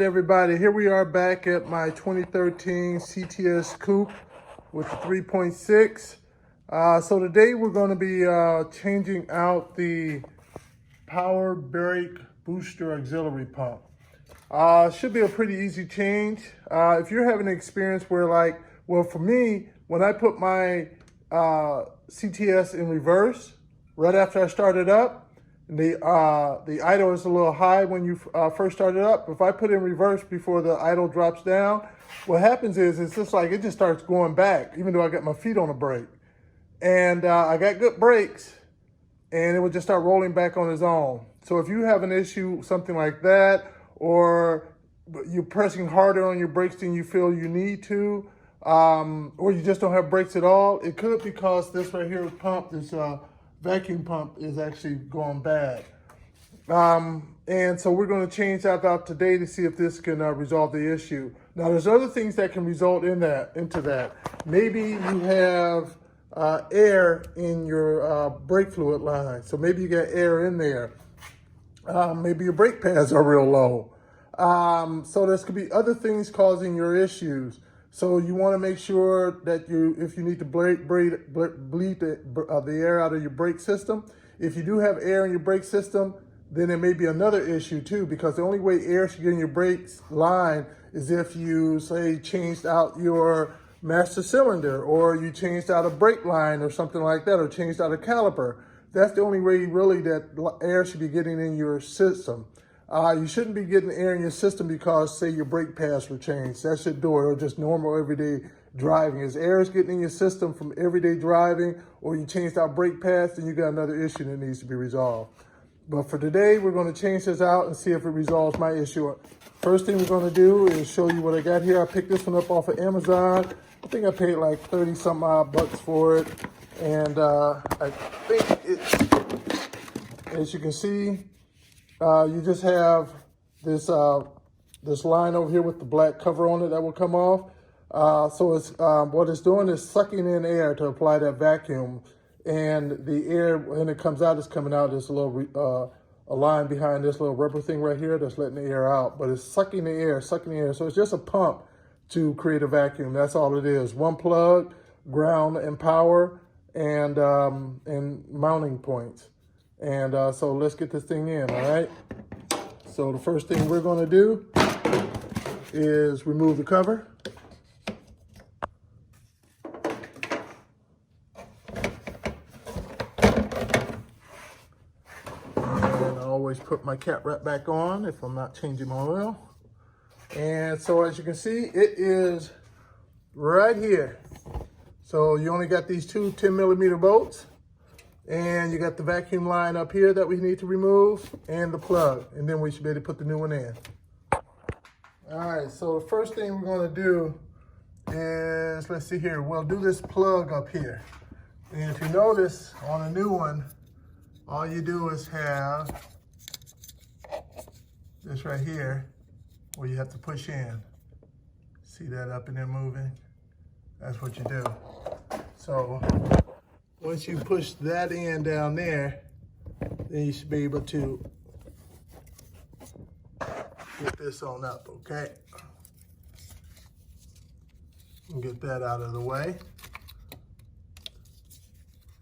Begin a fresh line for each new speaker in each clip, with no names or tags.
right, everybody, here we are back at my 2013 CTS coupe with the 3.6. So today we're going to be changing out the power brake booster auxiliary pump. Should be a pretty easy change. If you're having an experience where, like, well, for me, when I put my CTS in reverse, right after I started up, the idle is a little high when you first start it up. If I put it in reverse before the idle drops down, what happens is it's just like it just starts going back, even though I got my feet on the brake. And I got good brakes, and it would just start rolling back on its own. So if you have an issue, something like that, or you're pressing harder on your brakes than you feel you need to, or you just don't have brakes at all, it could be because this right here pump, this vacuum pump, is actually going bad. And so we're going to change that out today to see if this can resolve the issue. Now, there's other things that can result into that. Maybe you have air in your brake fluid line. So maybe you got air in there. Maybe your brake pads are real low. So there's could be other things causing your issues. So you want to make sure that if you need to bleed the air out of your brake system, if you do have air in your brake system, then there may be another issue too, because the only way air should get in your brakes line is if you, say, changed out your master cylinder, or you changed out a brake line or something like that, or changed out a caliper. That's the only way really that air should be getting in your system. You shouldn't be getting air in your system because, say, your brake pads were changed. That should do it, or just normal everyday driving. As air is getting in your system from everyday driving, or you changed out brake pads, then you got another issue that needs to be resolved. But for today, we're going to change this out and see if it resolves my issue. First thing we're going to do is show you what I got here. I picked this one up off of Amazon. I think I paid like 30-some odd bucks for it. And I think it, as you can see, you just have this line over here with the black cover on it that will come off. So it's what it's doing is sucking in air to apply that vacuum, and the air, when it comes out, is coming out this little a line behind this little rubber thing right here that's letting the air out. But it's sucking the air. So it's just a pump to create a vacuum. That's all it is. One plug, ground and power, and mounting points. And so let's get this thing in, all right? So the first thing we're gonna do is remove the cover. And I always put my cap right back on if I'm not changing my oil. And so as you can see, it is right here. So you only got these two 10-millimeter bolts. And you got the vacuum line up here that we need to remove, and the plug. And then we should be able to put the new one in. All right, so the first thing we're gonna do is, let's see here, we'll do this plug up here. And if you notice, on a new one, all you do is have this right here where you have to push in. See that up in there moving? That's what you do. So once you push that in down there, then you should be able to get this on up, okay? And get that out of the way.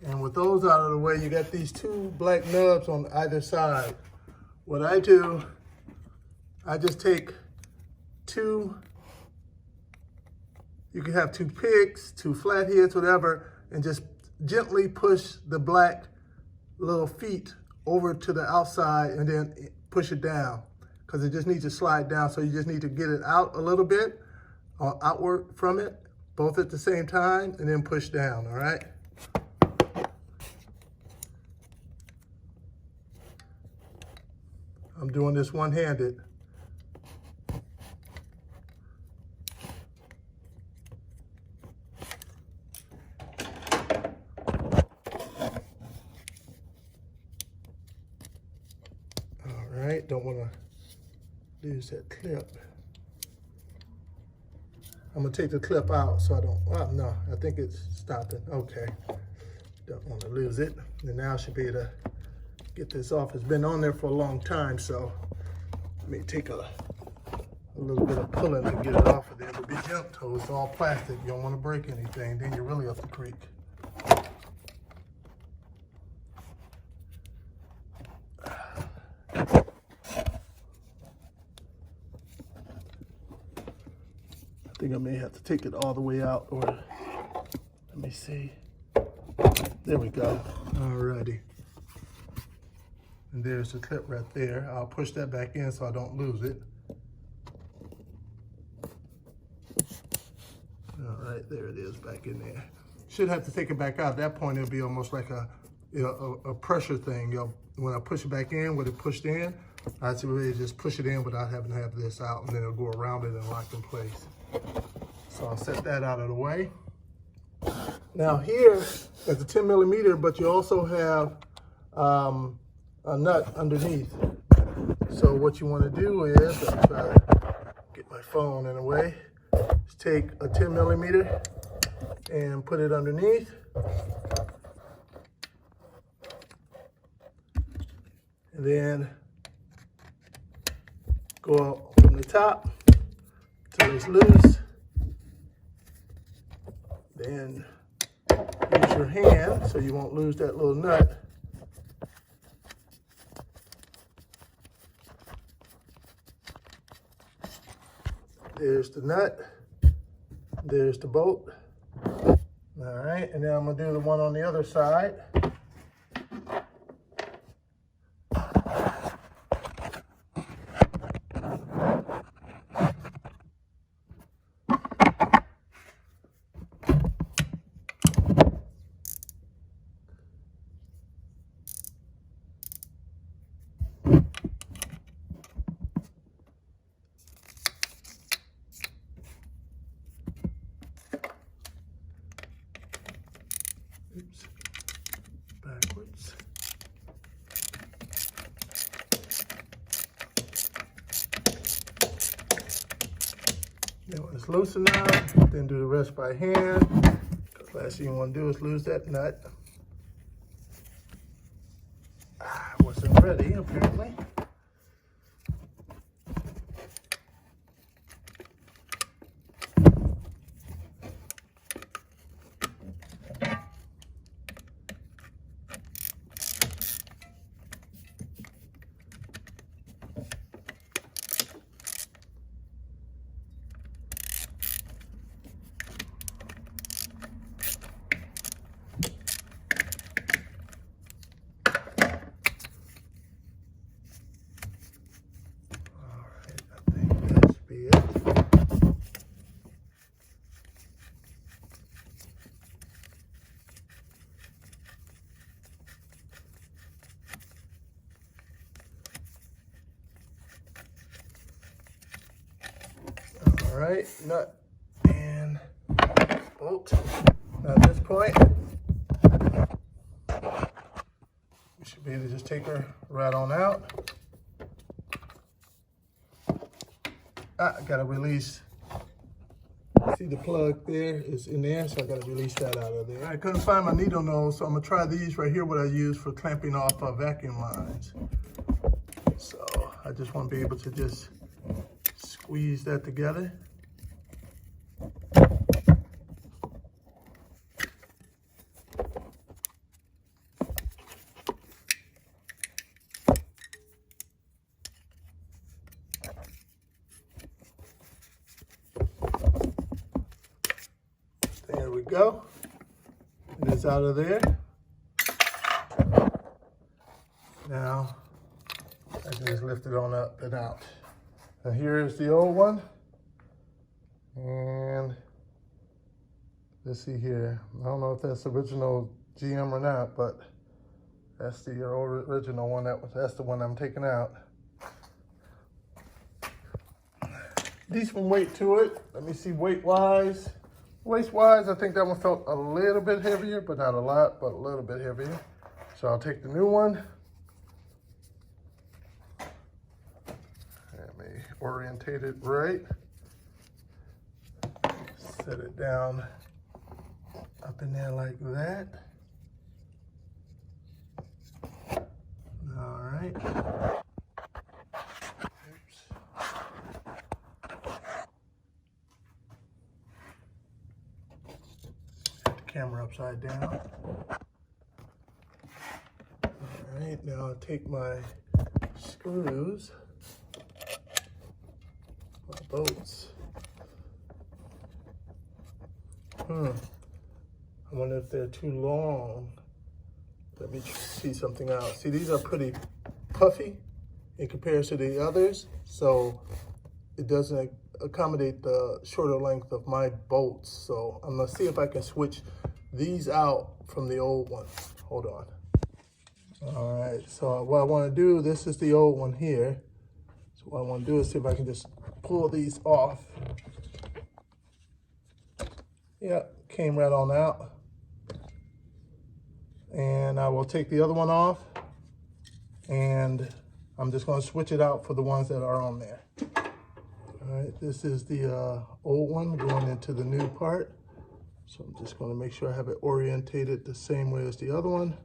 And with those out of the way, you got these two black nubs on either side. What I do, I just take two, you can have two picks, two flatheads, whatever, and just gently push the black little feet over to the outside and then push it down, because it just needs to slide down. So you just need to get it out a little bit, or outward from it, both at the same time, and then push down, all right? I'm doing this one-handed. Right, don't want to lose that clip. I'm gonna take the clip out so I don't, oh no, I think it's stopping. Okay, don't want to lose it. And now I should be able to get this off. It's been on there for a long time, so let me take a a little bit of pulling to get it off of there, but be gentle. It's all plastic. You don't want to break anything. Then you're really up the creek. I think I may have to take it all the way out, or let me see. There we go. Alrighty. And there's the clip right there. I'll push that back in so I don't lose it. All right, there it is back in there. Should have to take it back out. At that point, it'll be almost like a pressure thing. When I push it back in, with it pushed in, I really just push it in without having to have this out, and then it'll go around it and lock in place. So I'll set that out of the way. Now here, that's a 10 millimeter, but you also have a nut underneath. So what you want to do is, I'll try to get my phone in a way, is take a 10 millimeter and put it underneath. And then go out from the top till it's loose. Then use your hand so you won't lose that little nut. There's the nut. There's the bolt. All right, and then I'm gonna do the one on the other side. Oops, backwards. Then when it's loose enough, then do the rest by hand. Because last thing you want to do is lose that nut. I wasn't ready, apparently. All right, nut and bolt. Now at this point, we should be able to just take her right on out. I gotta release. See the plug there is in there, so I gotta release that out of there. I couldn't find my needle nose, so I'm gonna try these right here, what I use for clamping off vacuum lines. So I just want to be able to just squeeze that together. There we go. And it's out of there. Now I can just lift it on up and out. And here's the old one. And let's see here. I don't know if that's original GM or not, but that's the original one. That's the one I'm taking out. Decent weight to it. Let me see weight-wise. Waist-wise, I think that one felt a little bit heavier, but not a lot, but a little bit heavier. So I'll take the new one. Let me orientate it right. Set it down up in there like that. All right. Oops. camera upside down. All right, now I'll take my screws, my bolts. I wonder if they're too long. Let me see something out. See, these are pretty puffy in comparison to the others, so it doesn't accommodate the shorter length of my bolts. So I'm gonna see if I can switch these out from the old one. Hold on. All right, so what I wanna do, this is the old one here. So what I wanna do is see if I can just pull these off. Yep, came right on out. And I will take the other one off, and I'm just going to switch it out for the ones that are on there. All right, this is the old one going into the new part. So I'm just going to make sure I have it orientated the same way as the other one.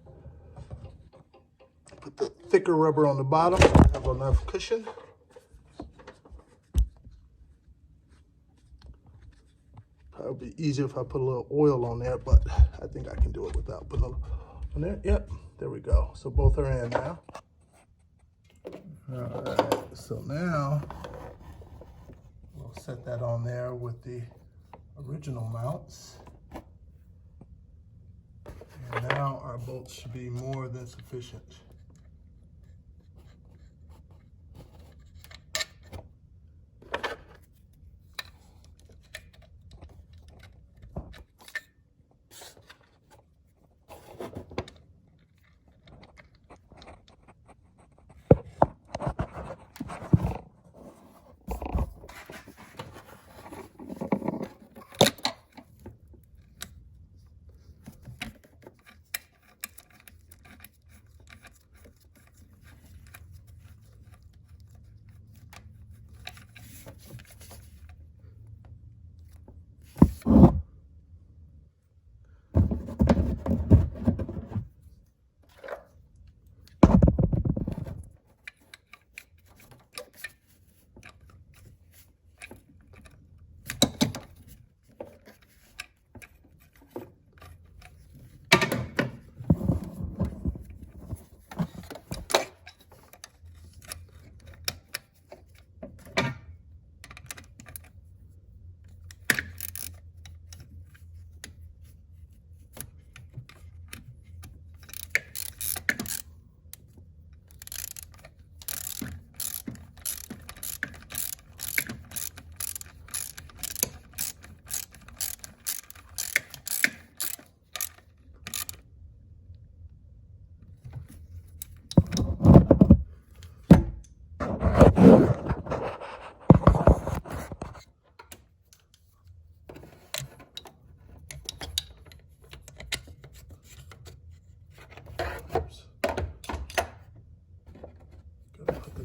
Put the thicker rubber on the bottom so I have enough cushion. Probably be easier if I put a little oil on there, but I think I can do it without putting a little on there. Yep, there we go. So both are in now. All right, so now we'll set that on there with the original mounts. And now our bolts should be more than sufficient.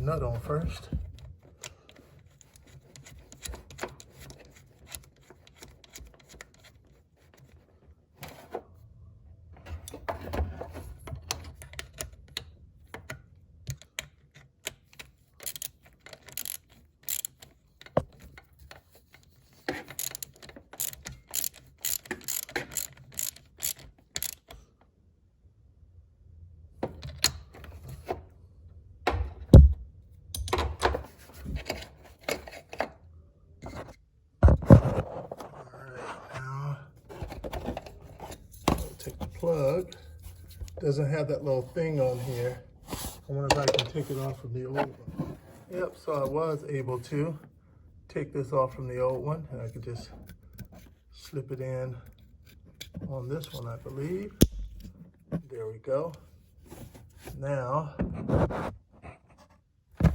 Nut on first. Plug doesn't have that little thing on here. I wonder if I can take it off from the old one. Yep, so I was able to take this off from the old one, and I could just slip it in on this one, I believe. There we go. Now I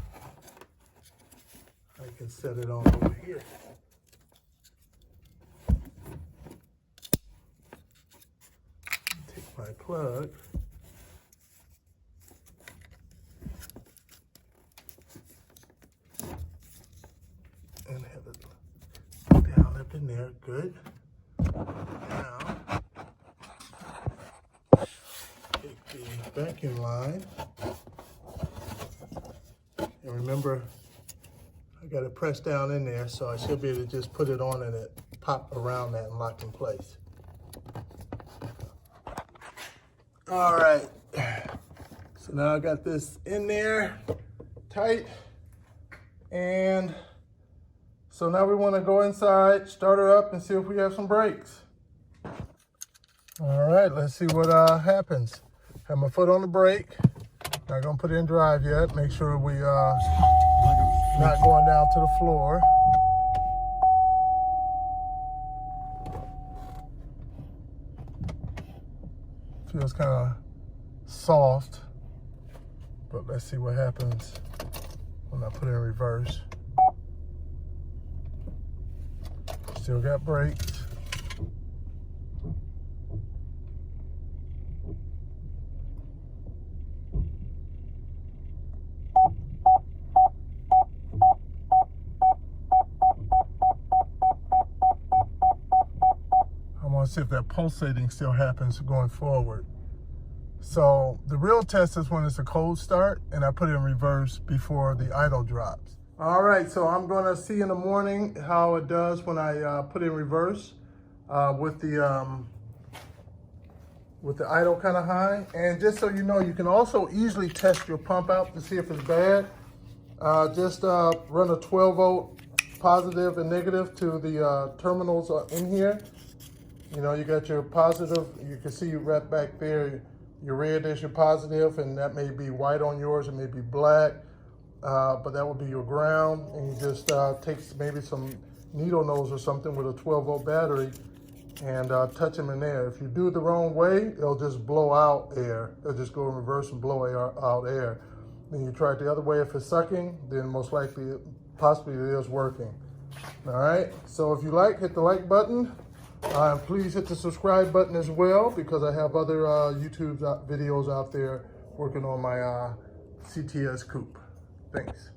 can set it on over here. My plug, and have it down up in there. Good. Now take the vacuum line, and remember I got it pressed down in there, so I should be able to just put it on and it pop around that and lock in place. All right, so now I got this in there tight, and so now we want to go inside, start her up, and see if we have some brakes. All right, let's see what happens. Have my foot on the brake. Not gonna put it in drive yet. Make sure we not going down to the floor. Feels kind of soft, but let's see what happens when I put it in reverse. Still got brakes. I want to see if that pulsating still happens going forward. So the real test is when it's a cold start, and I put it in reverse before the idle drops. All right, so I'm going to see in the morning how it does when I put it in reverse with the idle kind of high. And just so you know, you can also easily test your pump out to see if it's bad. Just run a 12-volt positive and negative to the terminals in here. You know, you got your positive, you can see right back there, your red is your positive, and that may be white on yours, it may be black, but that would be your ground. And you just take maybe some needle nose or something with a 12-volt battery and touch them in there. If you do it the wrong way, it'll just blow out air. It'll just go in reverse and blow out air. Then you try it the other way. If it's sucking, then most likely, possibly it is working. All right, so if you like, hit the like button. Please hit the subscribe button as well, because I have other YouTube videos out there working on my CTS coupe. Thanks.